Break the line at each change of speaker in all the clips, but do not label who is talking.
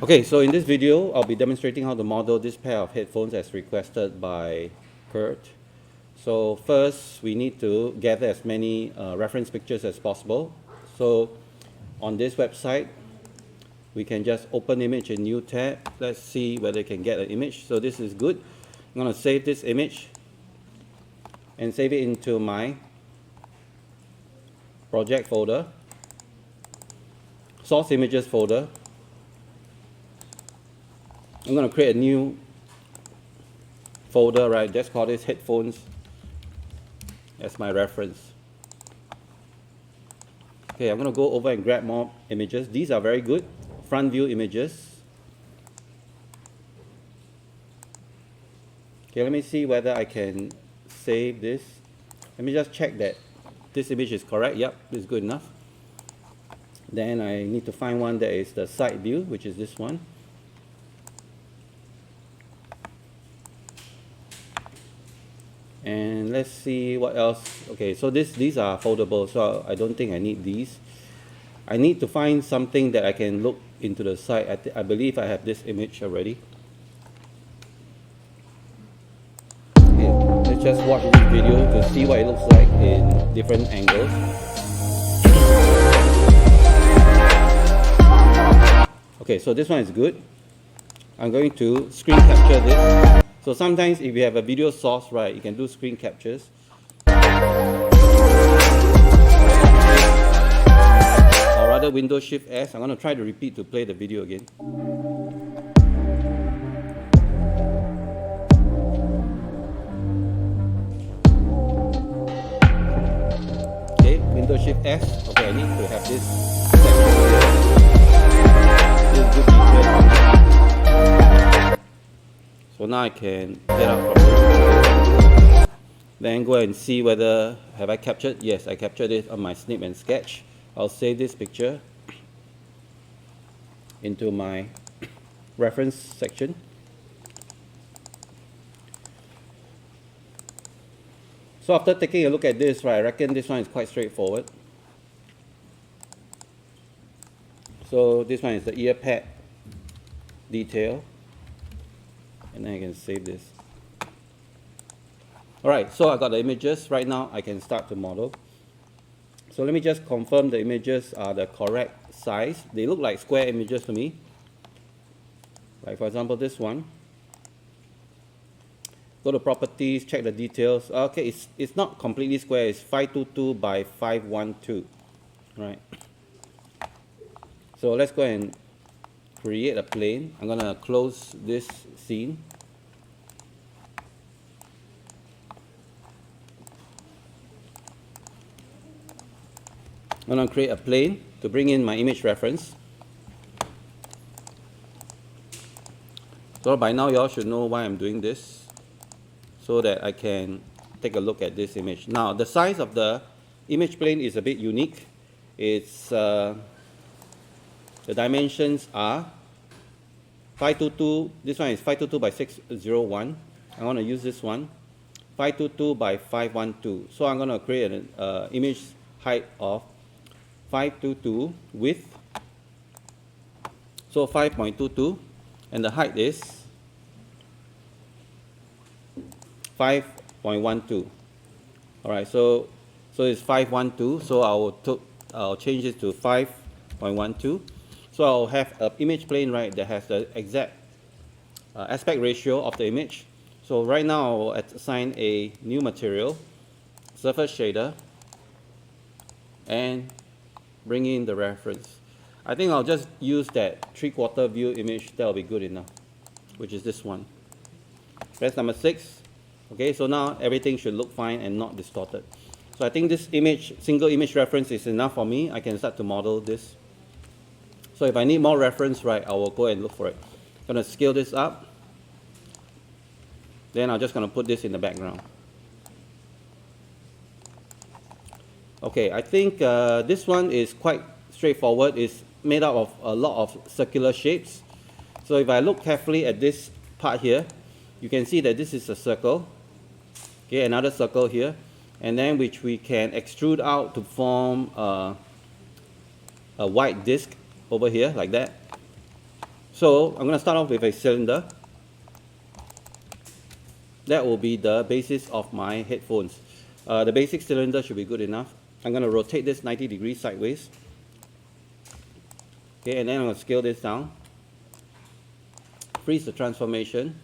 Okay, so in this video, I'll be demonstrating how to model this pair of headphones as requested by Kurt. So first, we need to gather as many reference pictures as possible. So on this website, we can just open image in new tab. Let's see whether we can get an image. So this is good. I'm going to save this image and save it into my project folder, source images folder. I'm going to create a new folder, right? Just call this headphones as my reference. Okay, I'm going to go over and grab more images. These are very good front view images. Okay, let me see whether I can save this. Let me just check that this image is correct. Yep, this is good enough. Then I need to find one that is the side view, which is this one. And let's see what else. Okay, so these are foldable, so I don't think I need these. I need to find something that I can look into the side. I believe I have this image already. Okay, let's just watch this video to see what it looks like in different angles. Okay, so this one is good. I'm going to screen capture this. So sometimes if you have a video source, right, you can do screen captures. Or rather Windows Shift S. I'm going to try to repeat to play the video again. Okay, Windows Shift S. Okay, I need to have this section here. This is good detail. So now I can head up from here. Then go and see whether have I captured. Yes, I captured it on my snip and sketch. I'll save this picture into my reference section. So after taking a look at this, right, I reckon this one is quite straightforward. So this one is the ear pad detail. And then I can save this. Alright, so I got the images. Right now I can start to model. So let me just confirm the images are the correct size. They look like square images to me. Like for example this one. Go to properties, check the details. Okay, it's not completely square, it's 522 by 512. Right. So let's go and create a plane. I'm gonna close this scene. I'm gonna create a plane to bring in my image reference. So by now you all should know why I'm doing this, so that I can take a look at this image. Now the size of the image plane is a bit unique. It's the dimensions are 522, this one is 522 by 601. I want to use this one, 522 by 512. So I'm going to create an image height of 522 width, so 5.22, and the height is 5.12. Alright, so it's 512, so I'll change it to 5.12. So I'll have an image plane, right, that has the exact aspect ratio of the image. So right now I'll assign a new material, surface shader, and bring in the reference. I think I'll just use that 3/4 view image. That'll be good enough, which is this one. Press number 6. Okay, so now everything should look fine and not distorted. So I think this image, single image reference is enough for me. I can start to model this. So if I need more reference, right, I will go and look for it. I'm going to scale this up. Then I'm just going to put this in the background. Okay, I think this one is quite straightforward. It's made up of a lot of circular shapes. So if I look carefully at this part here, you can see that this is a circle. Okay, another circle here. And then which we can extrude out to form a white disc over here like that. So I'm going to start off with a cylinder. That will be the basis of my headphones. The basic cylinder should be good enough. I'm going to rotate this 90 degrees sideways. Okay, and then I'm going to scale this down. Freeze the transformation.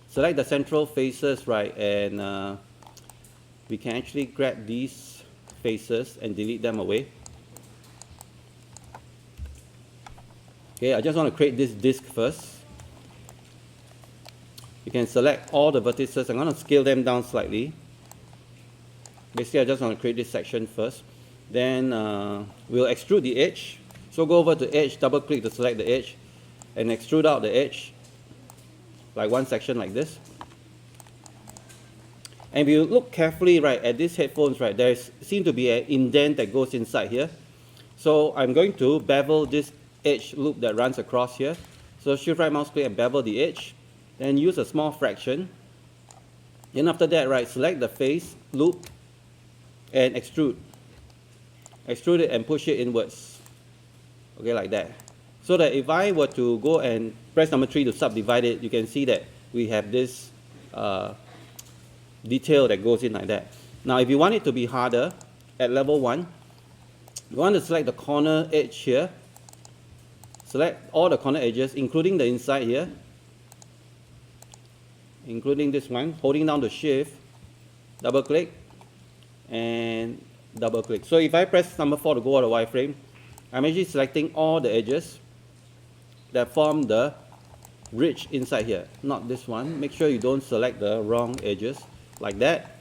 Select the central faces, right, and we can actually grab these faces and delete them away. Okay, I just want to create this disk first. You can select all the vertices. I'm going to scale them down slightly. Basically, I just want to create this section first. Then we'll extrude the edge. So go over to edge, double click to select the edge, and extrude out the edge, like one section like this. And if you look carefully, right, at these headphones, right, there seems to be an indent that goes inside here. So I'm going to bevel this edge loop that runs across here. So shift right mouse click and bevel the edge. Then use a small fraction. Then after that, right, select the face loop and extrude. Extrude it and push it inwards. Okay, like that. So that if I were to go and press number 3 to subdivide it, you can see that we have this detail that goes in like that. Now if you want it to be harder, at level 1, you want to select the corner edge here. Select all the corner edges, including the inside here, including this one, holding down the shift, double click, and double click. So if I press number 4 to go out of wireframe, I'm actually selecting all the edges that form the ridge inside here, not this one. Make sure you don't select the wrong edges, like that.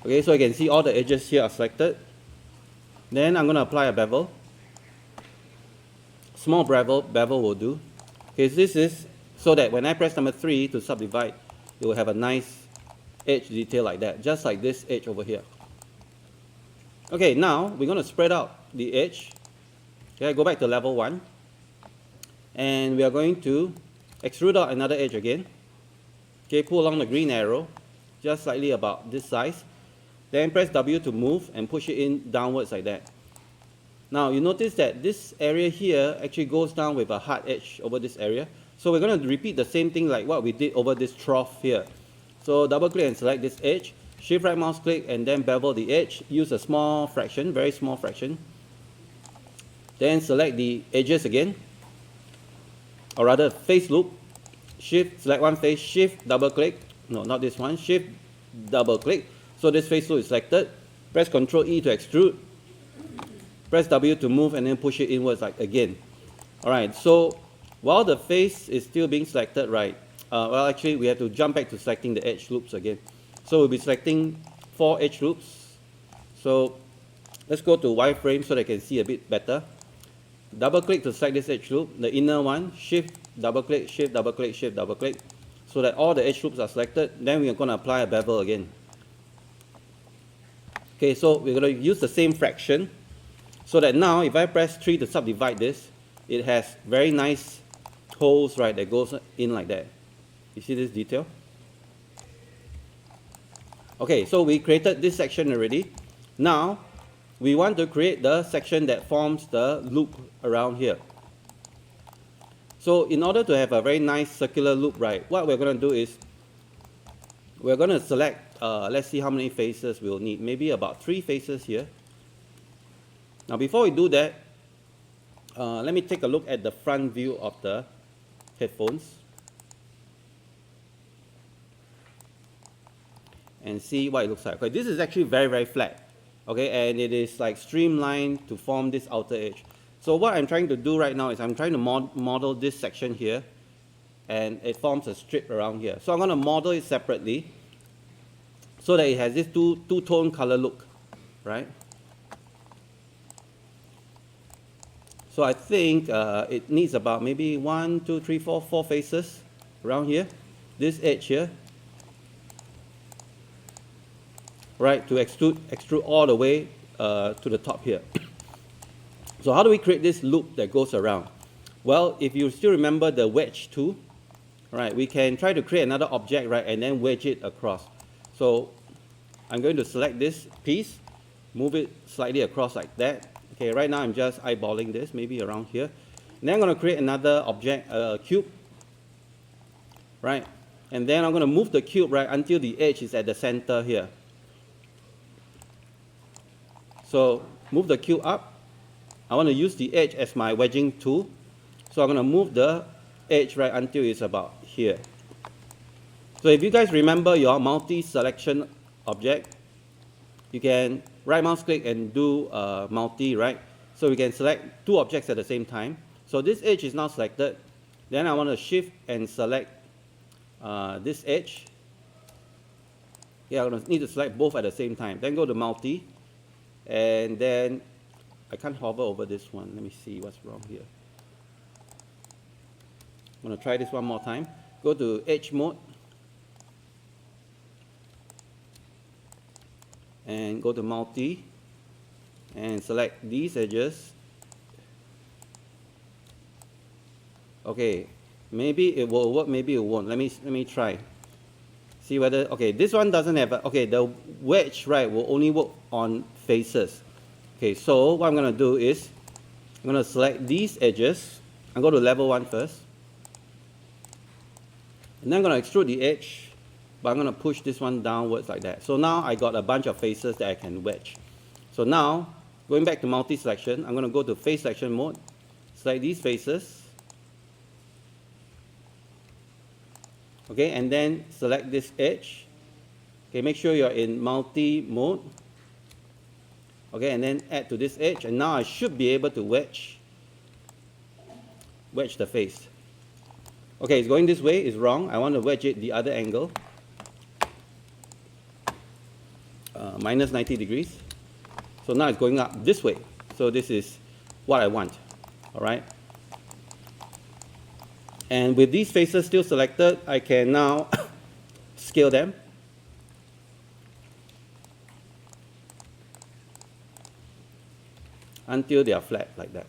Okay, so you can see all the edges here are selected. Then I'm going to apply a bevel. Small bevel will do. Okay, so this is so that when I press number 3 to subdivide, it will have a nice edge detail like that, just like this edge over here. Okay, now we're going to spread out the edge. Okay, go back to level 1. And we are going to extrude out another edge again. Okay, pull along the green arrow, just slightly about this size. Then press W to move and push it in downwards like that. Now you notice that this area here actually goes down with a hard edge over this area. So we're going to repeat the same thing like what we did over this trough here. So double click and select this edge. Shift right mouse click and then bevel the edge. Use a small fraction, very small fraction. Then select the edges again, or rather face loop. Shift, select one face, shift, double click. No, not this one. Shift, double click. So this face loop is selected. Press Ctrl E to extrude. Press W to move and then push it inwards like again. Alright, so while the face is still being selected, right, well actually we have to jump back to selecting the edge loops again. So we'll be selecting 4 edge loops. So let's go to wireframe so that you can see a bit better. Double click to select this edge loop, the inner one, shift, double click, shift, double click, shift, double click, so that all the edge loops are selected. Then we're going to apply a bevel again. Okay, so we're going to use the same fraction, so that now if I press 3 to subdivide this, it has very nice holes, right, that goes in like that. You see this detail? Okay, so we created this section already. Now we want to create the section that forms the loop around here. So in order to have a very nice circular loop, right, what we're going to do is we're going to select, let's see how many faces we'll need, maybe about 3 faces here. Now before we do that, let me take a look at the front view of the headphones and see what it looks like. Okay, this is actually very, very flat. Okay, and it is like streamlined to form this outer edge. So what I'm trying to do right now is I'm trying to model this section here, and it forms a strip around here. So I'm going to model it separately so that it has this two-tone color look, right? So I think it needs about maybe 1, 2, 3, 4 faces around here, this edge here, right, to extrude all the way to the top here. So how do we create this loop that goes around? Well, if you still remember the wedge tool, right, we can try to create another object, right, and then wedge it across. So I'm going to select this piece, move it slightly across like that, Okay, right now I'm just eyeballing this, maybe around here. And then I'm going to create another object, cube, right? And then I'm going to move the cube, right, until the edge is at the center here. So move the cube up. I want to use the edge as my wedging tool. So I'm going to move the edge right until it's about here. So if you guys remember your multi-selection object, you can right mouse click and do multi, right? So we can select two objects at the same time. So this edge is now selected. Then I want to shift and select this edge. Yeah, I'm going to need to select both at the same time. Then go to multi. And then I can't hover over this one. Let me see what's wrong here. I'm going to try this one more time. Go to edge mode. And go to multi. And select these edges. Okay, maybe it will work, maybe it won't. Let me try. See whether, okay, this one doesn't have, okay, the wedge, right, will only work on faces. Okay, so what I'm going to do is, I'm going to select these edges. I'm going to level 1 first. And then I'm going to extrude the edge, but I'm going to push this one downwards like that. So now I got a bunch of faces that I can wedge. So now, going back to multi-selection, I'm going to go to face selection mode, select these faces. Okay, and then select this edge. Okay, make sure you're in multi mode. Okay, and then add to this edge, and now I should be able to wedge the face. Okay, it's going this way, it's wrong. I want to wedge it the other angle. Minus 90 degrees. So now it's going up this way. So this is what I want. All right. And with these faces still selected, I can now scale them. Until they are flat like that.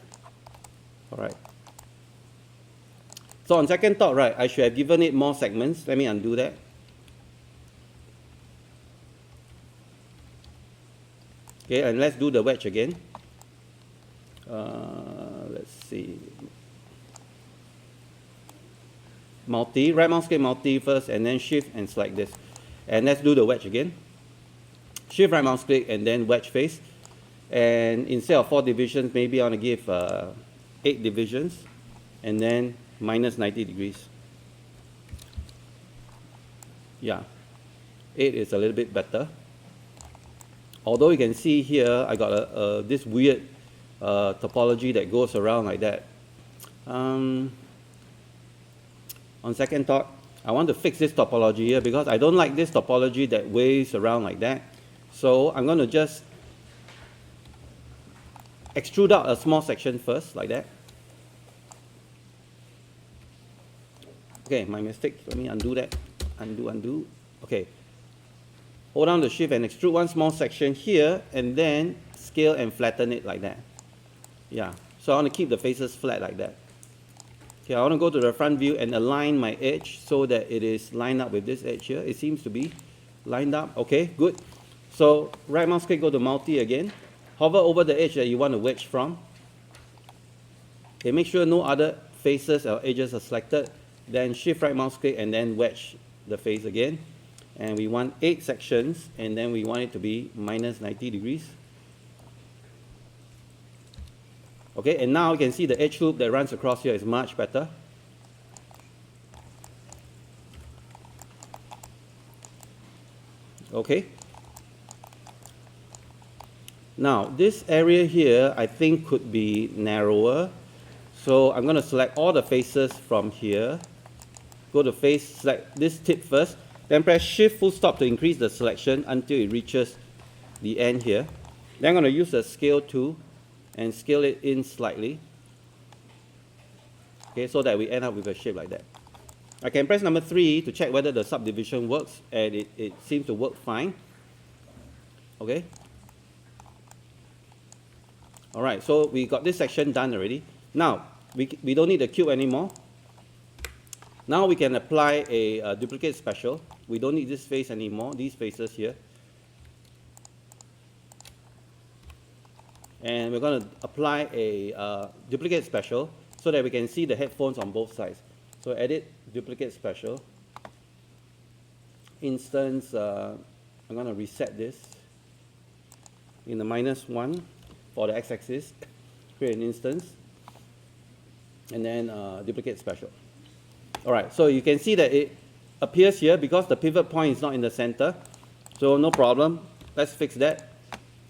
All right. So on second thought, right, I should have given it more segments. Let me undo that. Okay, and let's do the wedge again. Let's see. Multi, right mouse click multi first, and then shift and select this. And let's do the wedge again. Shift right mouse click and then wedge face. And instead of 4 divisions, maybe I want to give 8 divisions, and then minus 90 degrees. Yeah, 8 is a little bit better. Although you can see here, I got this weird topology that goes around like that. On second thought, I want to fix this topology here because I don't like this topology that waves around like that. So I'm going to just extrude out a small section first, like that. Okay, my mistake. Let me undo that. Undo. Okay. Hold down the shift and extrude one small section here, and then scale and flatten it like that. Yeah. So I want to keep the faces flat like that. Okay, I want to go to the front view and align my edge so that it is lined up with this edge here. It seems to be lined up. Okay, good. So right mouse click, go to multi again. Hover over the edge that you want to wedge from. Okay, make sure no other faces or edges are selected. Then shift right mouse click and then wedge the face again. And we want 8 sections, and then we want it to be minus 90 degrees. Okay, and now you can see the edge loop that runs across here is much better. Okay. Now, this area here, I think could be narrower. So I'm going to select all the faces from here. Go to face, select this tip first. Then press Shift full stop to increase the selection until it reaches the end here. Then I'm going to use the scale tool and scale it in slightly. Okay, so that we end up with a shape like that. I can press number 3 to check whether the subdivision works, and it seems to work fine. Okay. Alright, so we got this section done already. Now, we don't need the cube anymore. Now we can apply a duplicate special. We don't need this face anymore, these faces here. And we're going to apply a duplicate special so that we can see the headphones on both sides. So edit duplicate special. Instance, I'm going to reset this in the -1 for the x-axis, create an instance, and then duplicate special. All right, so you can see that it appears here because the pivot point is not in the center. So no problem, let's fix that.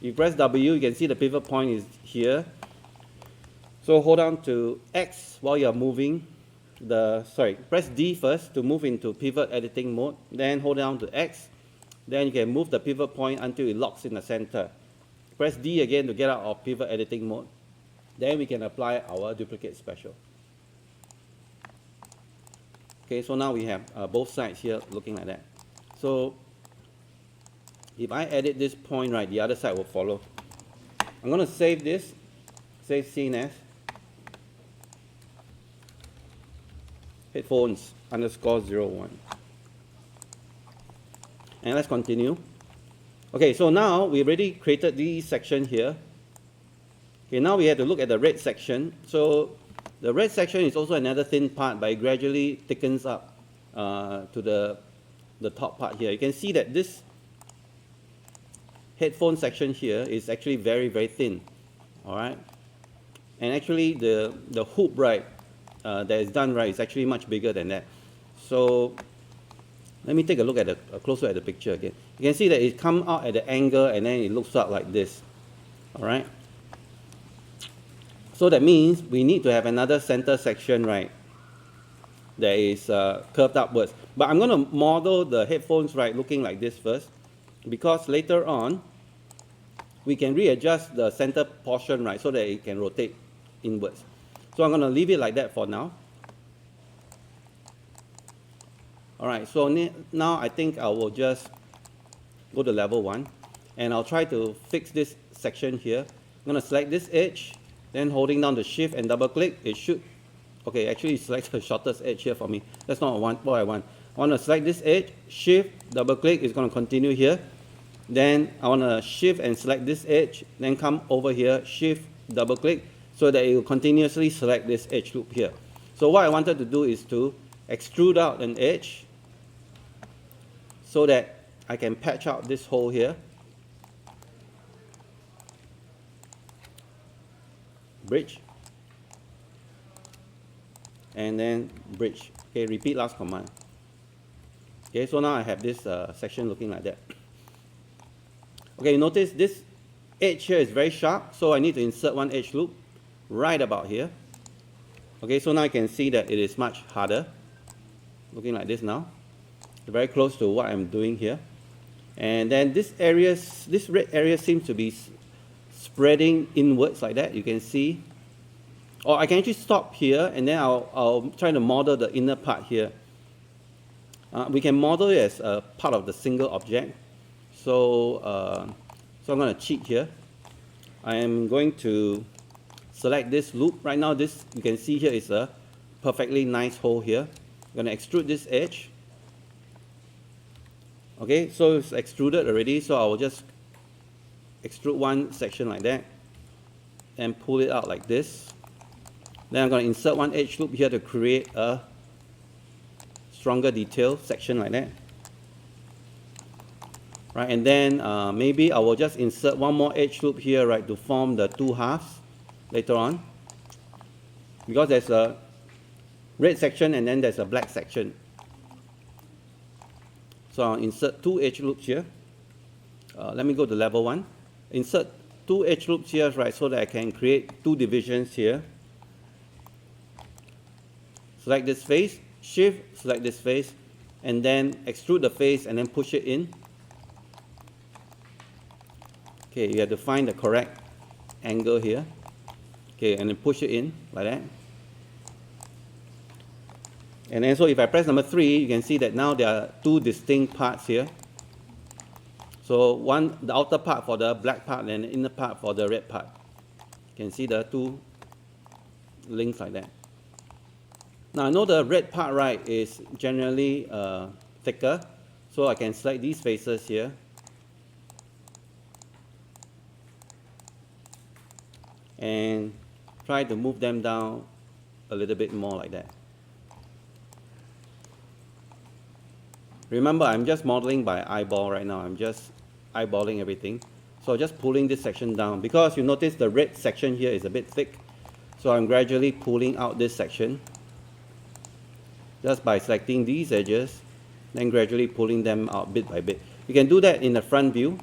You press W, you can see the pivot point is here. So hold on to X while you're moving press D first to move into pivot editing mode, then hold down to X, then you can move the pivot point until it locks in the center. Press D again to get out of pivot editing mode, then we can apply our duplicate special. Okay, so now we have both sides here looking like that. So if I edit this point, right, the other side will follow. I'm going to save this, save scene as headphones _01. And let's continue. Okay, so now we already created this section here. Okay, now we have to look at the red section. So the red section is also another thin part, but it gradually thickens up to the top part here. You can see that this headphone section here is actually very, very thin. All right, and actually the hoop, right, that is done right is actually much bigger than that. So let me take a look at a closer at the picture again. You can see that it comes out at the angle and then it looks out like this. All right. So that means we need to have another center section, right, that is curved upwards. But I'm going to model the headphones, right, looking like this first, because later on we can readjust the center portion, right, so that it can rotate inwards. So I'm going to leave it like that for now. All right, so now I think I will just go to level 1 and I'll try to fix this section here. I'm going to select this edge, then holding down the shift and double click, it should, okay, actually select the shortest edge here for me. That's not what I want. I want to select this edge, shift, double click, it's going to continue here. Then I want to shift and select this edge, then come over here, shift, double click, so that it will continuously select this edge loop here. So what I wanted to do is to extrude out an edge so that I can patch out this hole here. Bridge. And then bridge. Okay, repeat last command. Okay, so now I have this section looking like that. Okay, notice this edge here is very sharp, so I need to insert one edge loop right about here. Okay, so now I can see that it is much harder, looking like this now. Very close to what I'm doing here. And then this red area seems to be spreading inwards like that, you can see. Or I can actually stop here and then I'll try to model the inner part here. We can model it as a part of the single object. So I'm going to cheat here. I am going to select this loop. Right now, this you can see here is a perfectly nice hole here. I'm going to extrude this edge. Okay, so it's extruded already. So I will just extrude one section like that and pull it out like this. Then I'm going to insert one edge loop here to create a stronger detail section like that. Right, and then maybe I will just insert one more edge loop here, right, to form the two halves later on. Because there's a red section and then there's a black section. So I'll insert two edge loops here. Let me go to level 1. Insert two edge loops here, right, so that I can create two divisions here. Select this face, shift, select this face, and then extrude the face and then push it in. Okay, you have to find the correct angle here. Okay, and then push it in like that. And then so if I press number 3, you can see that now there are two distinct parts here. So one, the outer part for the black part and the inner part for the red part. You can see the two links like that. Now I know the red part, right, is generally thicker. So I can select these faces here. and try to move them down a little bit more like that. Remember, I'm just modeling by eyeball right now. I'm just eyeballing everything. So just pulling this section down. Because you notice the red section here is a bit thick. So I'm gradually pulling out this section. Just by selecting these edges, then gradually pulling them out bit by bit. You can do that in the front view.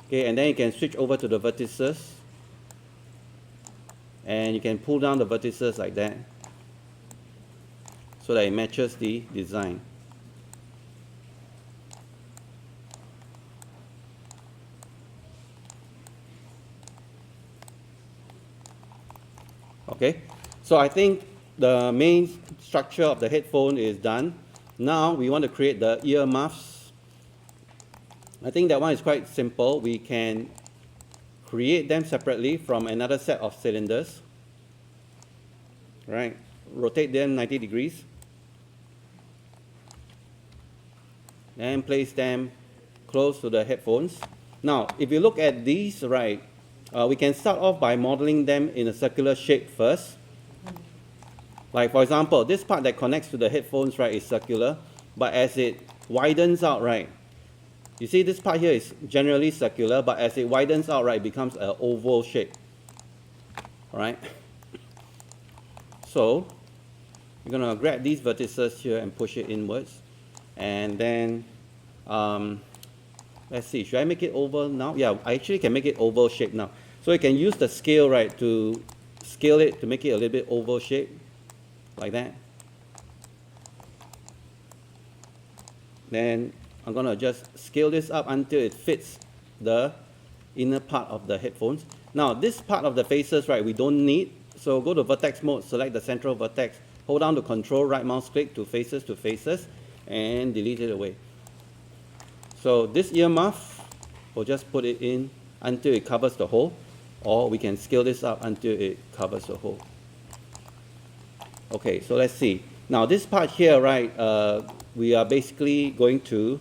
Okay, and then you can switch over to the vertices. And you can pull down the vertices like that, so that it matches the design. Okay, so I think the main structure of the headphone is done. Now we want to create the ear muffs. I think that one is quite simple. We can create them separately from another set of cylinders. Right, rotate them 90 degrees and place them close to the headphones. Now, if you look at these, right, we can start off by modeling them in a circular shape first. Like for example, this part that connects to the headphones, right, is circular, but as it widens out, right, you see this part here is generally circular, but as it widens out, right, it becomes an oval shape. Alright, so you're going to grab these vertices here and push it inwards, and then let's see, should I make it oval now? Yeah, I actually can make it oval shape now. So you can use the scale, right, to scale it to make it a little bit oval shape, like that. Then I'm going to just scale this up until it fits the inner part of the headphones. Now this part of the faces, right, we don't need. So go to vertex mode, select the central vertex, hold down to control, right mouse click to faces, and delete it away. So this ear muff, we'll just put it in until it covers the hole, or we can scale this up until it covers the hole. Okay, so let's see. Now this part here, right, we are basically going to,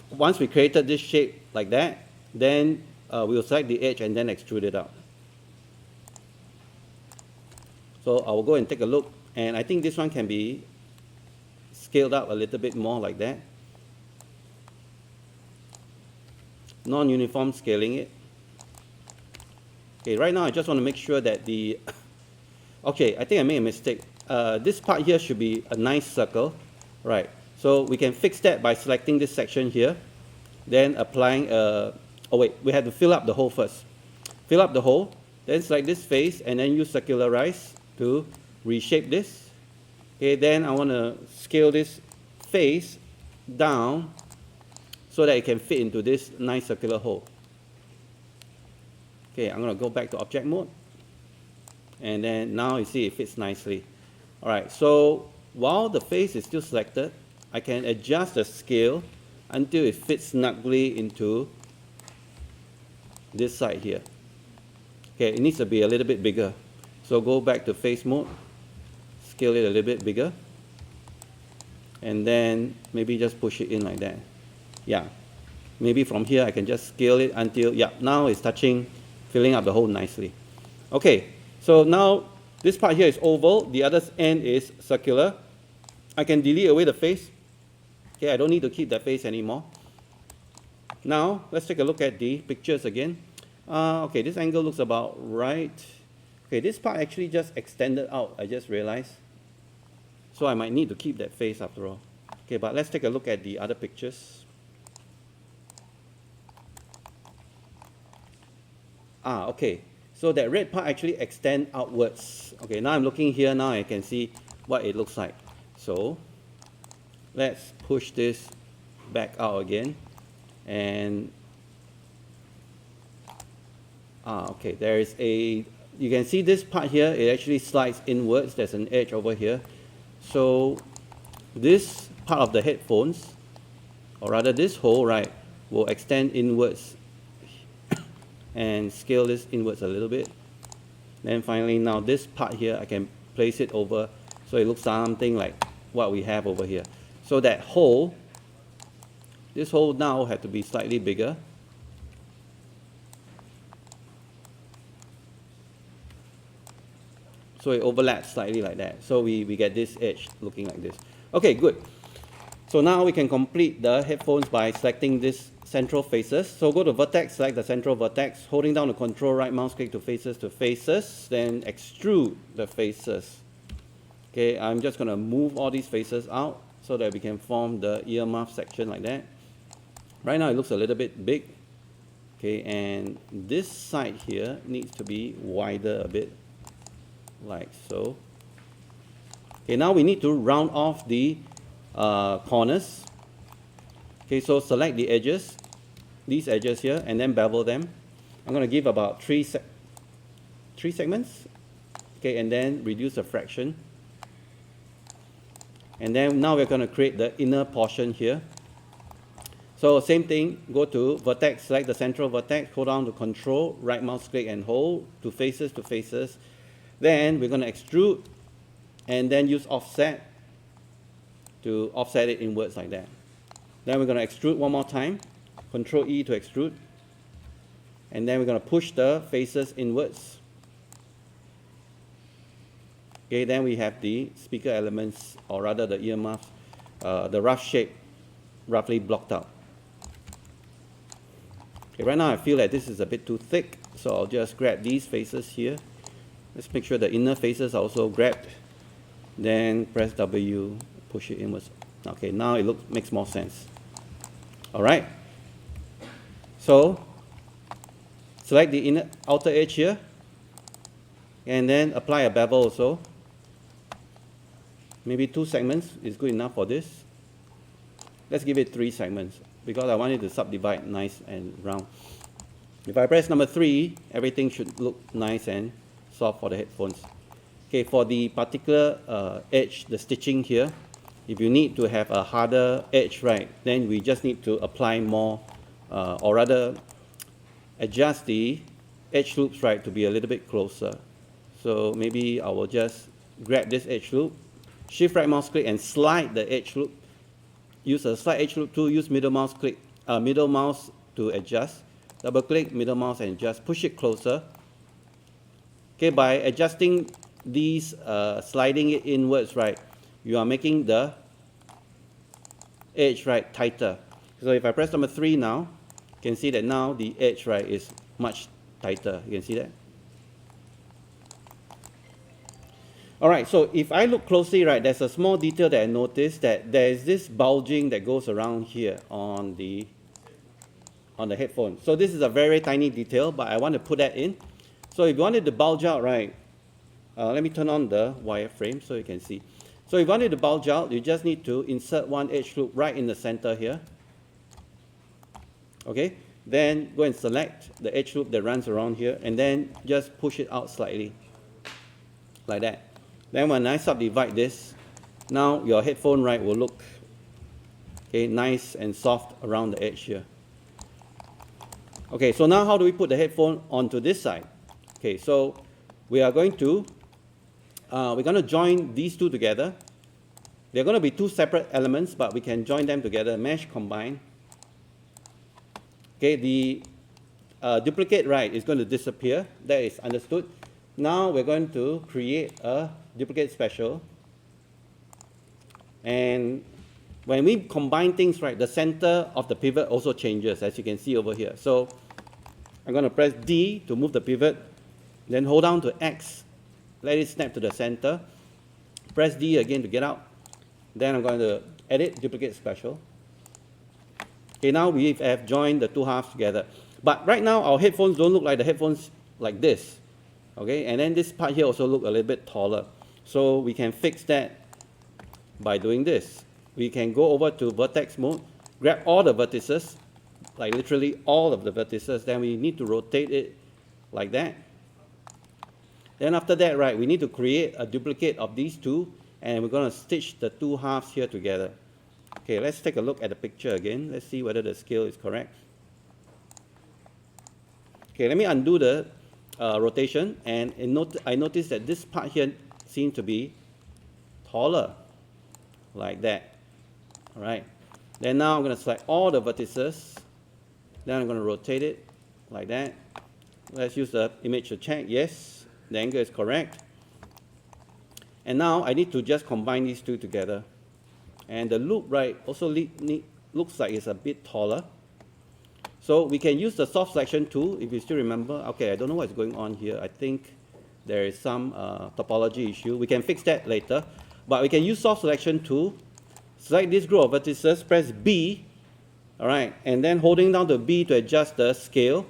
once we created this shape like that, then we'll select the edge and then extrude it out. So I will go and take a look, and I think this one can be scaled up a little bit more like that. Non-uniform scaling it. Okay, right now I just want to make sure that the, okay, I think I made a mistake. This part here should be a nice circle, right? So we can fix that by selecting this section here, then applying oh wait, we have to fill up the hole first. Fill up the hole, then select this face, and then use circularize to reshape this. Okay, then I want to scale this face down so that it can fit into this nice circular hole. Okay, I'm going to go back to object mode, and then now you see it fits nicely. Alright, so while the face is still selected, I can adjust the scale until it fits snugly into this side here. Okay, it needs to be a little bit bigger. So go back to face mode, scale it a little bit bigger, and then maybe just push it in like that. Yeah, maybe from here I can just scale it until, yeah, now it's touching, filling up the hole nicely. Okay, so now this part here is oval, the other end is circular. I can delete away the face. Okay, I don't need to keep that face anymore. Now, let's take a look at the pictures again. Okay, this angle looks about right. Okay, this part actually just extended out, I just realized. So I might need to keep that face after all. Okay, but let's take a look at the other pictures. Okay. So that red part actually extends outwards. Okay, now I'm looking here, now I can see what it looks like. So let's push this back out again. And okay, there is a, you can see this part here, it actually slides inwards. There's an edge over here. So this part of the headphones, or rather this hole, right, will extend inwards and scale this inwards a little bit. Then finally, now this part here, I can place it over so it looks something like what we have over here. So that hole, this hole now had to be slightly bigger. So it overlaps slightly like that. So we get this edge looking like this. Okay, good. So now we can complete the headphones by selecting this central faces. So go to vertex, select the central vertex, holding down the control right mouse click to faces, then extrude the faces. Okay, I'm just gonna move all these faces out so that we can form the earmuff section like that. Right now it looks a little bit big. Okay, and this side here needs to be wider a bit, like so. Okay, now we need to round off the corners. Okay, so select the edges, these edges here, and then bevel them. I'm going to give about three segments. Okay, and then reduce the fraction. And then now we're going to create the inner portion here. So same thing, go to vertex, select the central vertex, hold down to control, right mouse click and hold to faces. Then we're going to extrude and then use offset to offset it inwards like that. Then we're going to extrude one more time, Control E to extrude. And then we're going to push the faces inwards. Okay, then we have the speaker elements, or rather the earmuffs, the rough shape roughly blocked out. Okay, right now I feel that this is a bit too thick, so I'll just grab these faces here. Let's make sure the inner faces are also grabbed. Then press W, push it inwards. Okay, now it makes more sense. All right. So select the outer edge here, and then apply a bevel also. Maybe 2 segments is good enough for this. Let's give it 3 segments because I want it to subdivide nice and round. If I press number 3, everything should look nice and soft for the headphones. Okay, for the particular edge, the stitching here, if you need to have a harder edge, right, then we just need to apply more, or rather adjust the edge loops, right, to be a little bit closer. So maybe I will just grab this edge loop, shift right mouse click and slide the edge loop. Use a slide edge loop tool, use middle mouse to adjust. Double click, middle mouse and just push it closer. Okay, by adjusting these, sliding it inwards, right, you are making the edge, right, tighter. So if I press number 3 now, you can see that now the edge, right, is much tighter. You can see that. All right, so if I look closely, right, there's a small detail that I noticed, that there is this bulging that goes around here on the headphone. So this is a very tiny detail, but I want to put that in. So if you wanted to bulge out, right, let me turn on the wireframe so you can see. So if you want it to bulge out, you just need to insert one edge loop right in the center here. Okay, then go and select the edge loop that runs around here, and then just push it out slightly, like that. Then when I subdivide this, now your headphone, right, will look nice and soft around the edge here. Okay, so now how do we put the headphone onto this side? Okay, so we are going to join these two together. They're going to be 2 separate elements, but we can join them together, mesh, combine. Okay, the duplicate, right, is going to disappear. That is understood. Now we're going to create a duplicate special. And when we combine things, right, the center of the pivot also changes, as you can see over here. So I'm going to press D to move the pivot, then hold down to X, let it snap to the center, press D again to get out. Then I'm going to edit duplicate special. Okay, now we have joined the 2 halves together. But right now our headphones don't look like the headphones like this. Okay, and then this part here also look a little bit taller. So we can fix that by doing this. We can go over to vertex mode, grab all the vertices, like literally all of the vertices, then we need to rotate it like that. Then after that, right, we need to create a duplicate of these 2, and we're going to stitch the 2 halves here together. Okay, let's take a look at the picture again. Let's see whether the scale is correct. Okay, let me undo the rotation, and I noticed that this part here seems to be taller, like that. All right. Then now I'm going to select all the vertices. Then I'm going to rotate it like that. Let's use the image to check. Yes, the angle is correct. And now I need to just combine these two together. And the loop, right, also looks like it's a bit taller. So we can use the soft selection tool, if you still remember. Okay, I don't know what's going on here. I think there is some topology issue. We can fix that later. But we can use soft selection tool, select this group of vertices, press B, all right, and then holding down the B to adjust the scale.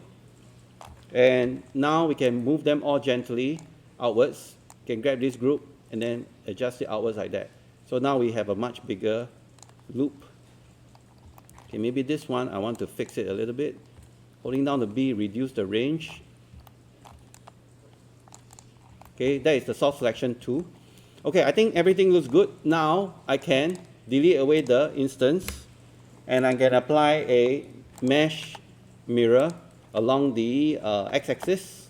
And now we can move them all gently outwards. You can grab this group and then adjust it outwards like that. So now we have a much bigger loop. Okay, maybe this one, I want to fix it a little bit. Holding down the B, reduce the range. Okay, that is the soft selection tool. Okay, I think everything looks good. Now I can delete away the instance and I can apply a mesh mirror along the x-axis.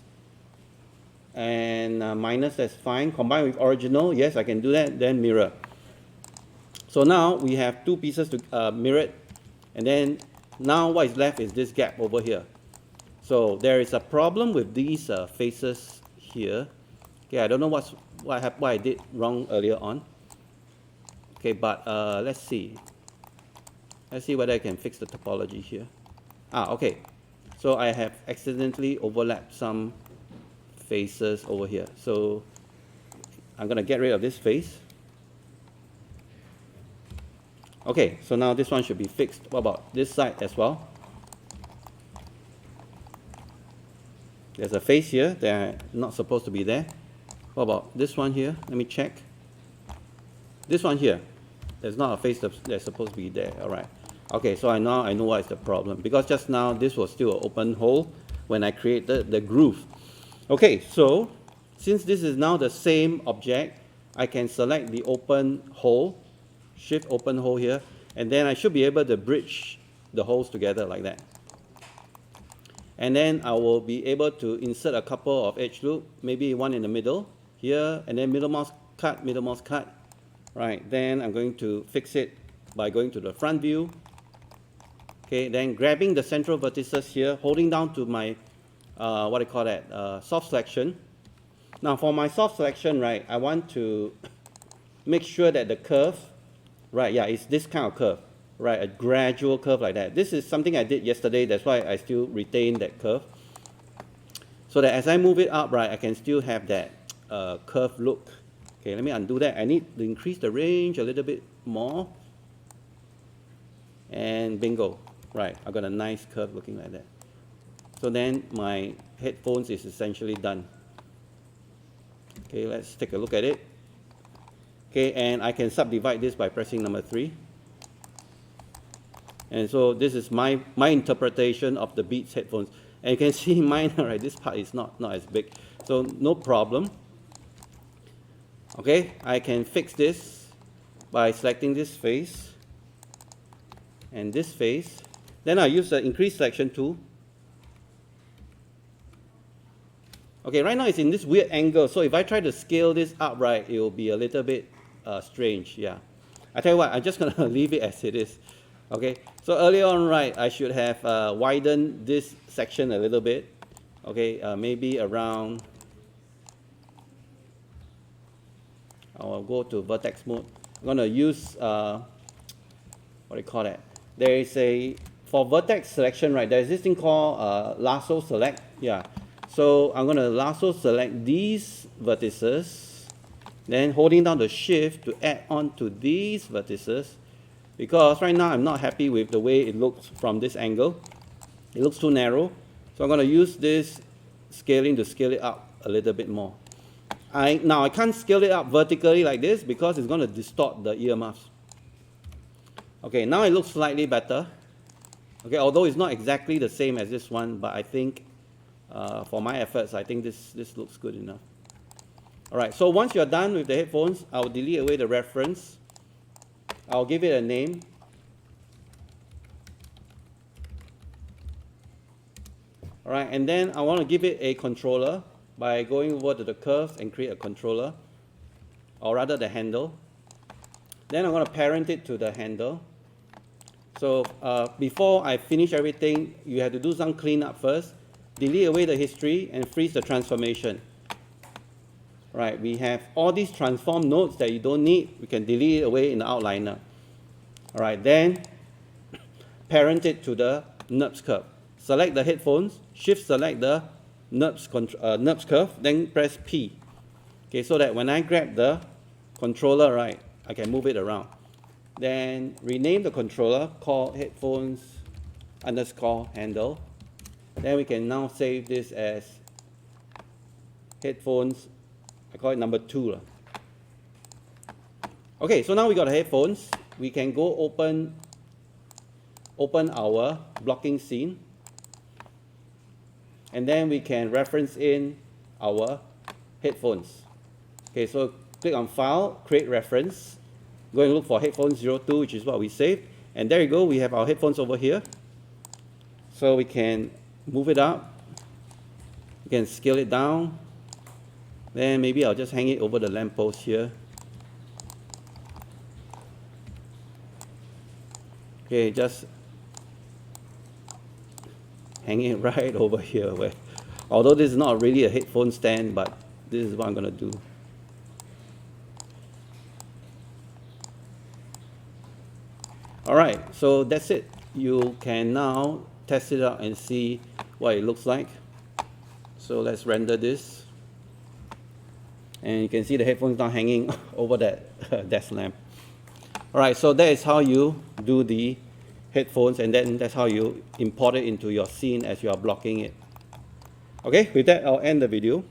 And minus, that's fine. Combine with original, yes, I can do that, then mirror. So now we have two pieces to mirror it. And then now what is left is this gap over here. So there is a problem with these faces here. Okay, I don't know what I did wrong earlier on. Okay, but let's see. Let's see whether I can fix the topology here. Okay. So I have accidentally overlapped some faces over here. So I'm going to get rid of this face. Okay, so now this one should be fixed. What about this side as well? There's a face here that's not supposed to be there. What about this one here? Let me check. This one here, there's not a face that's supposed to be there. All right. Okay, so now I know what is the problem. Because just now this was still an open hole when I created the groove. Okay, so since this is now the same object, I can select the open hole, shift open hole here, and then I should be able to bridge the holes together like that. And then I will be able to insert a couple of edge loop, maybe one in the middle here, and then middle mouse cut. Right, then I'm going to fix it by going to the front view. Okay, then grabbing the central vertices here, holding down to my, soft selection. Now for my soft selection, right, I want to make sure that the curve, right, yeah, it's this kind of curve, right, a gradual curve like that. This is something I did yesterday, that's why I still retain that curve. So that as I move it up, right, I can still have that curve look. Okay, let me undo that. I need to increase the range a little bit more. And bingo. Right, I've got a nice curve looking like that. So then my headphones is essentially done. Okay, let's take a look at it. Okay, and I can subdivide this by pressing number 3. And so this is my interpretation of the Beats headphones. And you can see mine, right, this part is not as big. So no problem. Okay, I can fix this by selecting this face and this face. Then I use the increase selection tool. Okay, right now it's in this weird angle, so if I try to scale this up, right, it will be a little bit strange, yeah. I tell you what, I'm just gonna leave it as it is. Okay, so earlier on, right, I should have widened this section a little bit. Okay, maybe around, I'll go to vertex mode. I'm gonna use, there is a, for vertex selection, right, there's this thing called lasso select, yeah. So I'm gonna lasso select these vertices, then holding down the shift to add on to these vertices, because right now I'm not happy with the way it looks from this angle. It looks too narrow. So I'm gonna use this scaling to scale it up a little bit more. Now I can't scale it up vertically like this because it's gonna distort the earmuffs. Okay, now it looks slightly better. Okay, although it's not exactly the same as this one, but I think for my efforts, I think this looks good enough. All right, so once you're done with the headphones, I'll delete away the reference. I'll give it a name. All right, and then I want to give it a controller by going over to the curves and create a controller, or rather the handle. Then I'm going to parent it to the handle. So before I finish everything, you have to do some cleanup first. Delete away the history and freeze the transformation. right, we have all these transform nodes that you don't need. We can delete it away in the outliner. All right, then parent it to the NURBS curve. Select the headphones, shift select the NURBS curve, then press P. Okay, so that when I grab the controller, right, I can move it around. Then rename the controller, call headphones underscore handle. Then we can now save this as headphones, I call it number 2. Okay, so now we got the headphones. We can go open our blocking scene. And then we can reference in our headphones. Okay, so click on File, Create Reference. Go and look for headphones 02, which is what we saved. And there you go, we have our headphones over here. So we can move it up. We can scale it down. Then maybe I'll just hang it over the lamppost here. Okay, just hang it right over here. Although this is not really a headphone stand, but this is what I'm going to do. All right, so that's it. You can now test it out and see what it looks like. So let's render this. And you can see the headphones now hanging over that desk lamp. All right, so that is how you do the headphones, and then that's how you import it into your scene as you are blocking it. Okay, with that, I'll end the video.